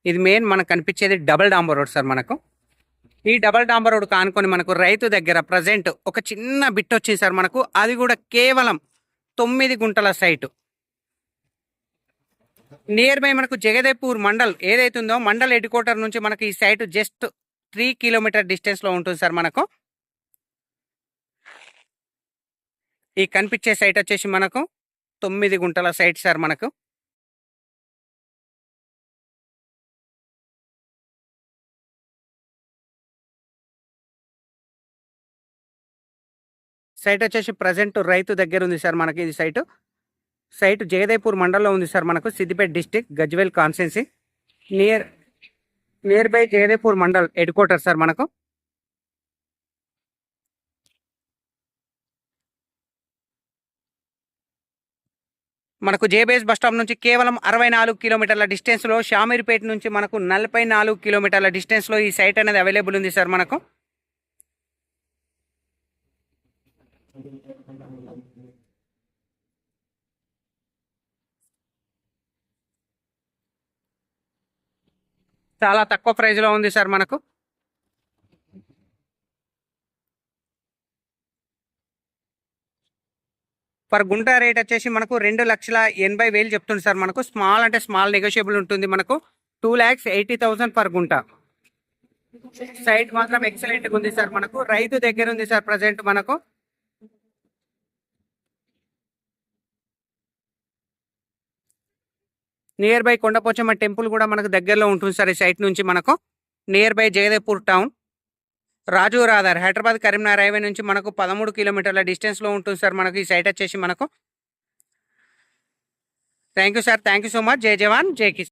ఇది మెయిన్ మనకు కనిపించేది డబుల్ డాంబర్ రోడ్ సార్. మనకు ఈ డబుల్ డాంబర్ రోడ్ కానుకొని మనకు రైతు దగ్గర ప్రజెంట్ ఒక చిన్న బిట్ వచ్చింది సార్ మనకు. అది కూడా కేవలం 9 గుంటల సైటు. నియర్ బై మనకు జగదేపూర్ మండల్ ఏదైతుందో మండల్ హెడ్ క్వార్టర్ నుంచి మనకు ఈ సైట్ జస్ట్ 3 కిలోమీటర్ డిస్టెన్స్లో ఉంటుంది సార్. మనకు ఈ కనిపించే సైట్ వచ్చేసి మనకు 9 గుంటల సైట్ సార్. మనకు సైట్ వచ్చేసి ప్రజెంట్ రైతు దగ్గర ఉంది సార్. మనకి ఇది సైట్ జగదేపూర్ మండలంలో ఉంది సార్. మనకు Siddipet district Gajwel constituency near by Jagdevpur mandal head quarter sir. మనకు జేబీఎస్ బస్ స్టాప్ నుంచి కేవలం 64 కిలోమీటర్ల డిస్టెన్స్లో, షామీర్పేట నుంచి మనకు 44 కిలోమీటర్ల డిస్టెన్స్లో ఈ సైట్ అనేది అవైలబుల్ ఉంది సార్. మనకు చాలా తక్కువ ప్రైస్లో ఉంది సార్. మనకు పర్ గుంట రేట్ వచ్చేసి మనకు 2,80,000 చెప్తుంది సార్. మనకు స్మాల్ అంటే స్మాల్ నెగోషియబుల్ ఉంటుంది. మనకు 2,80,000 పర్ గుంట. సైట్ మాత్రం ఎక్సలెంట్గా ఉంది సార్. మనకు రైతు దగ్గర ఉంది సార్. ప్రజెంట్ మనకు నియర్ బై కొండపోచమ్మ టెంపుల్ కూడా మనకు దగ్గరలో ఉంటుంది సార్. ఈ సైట్ నుంచి మనకు నియర్ బై జగదేపూర్ టౌన్, రాజు రాధార్, హైదరాబాద్ కరీంనగర్ హైవే నుంచి మనకు 13 కిలోమీటర్ల డిస్టెన్స్లో ఉంటుంది సార్. మనకు ఈ సైట్ వచ్చేసి మనకు. Thank you sir. Thank you so much. జై జవాన్ జై కిసాన్.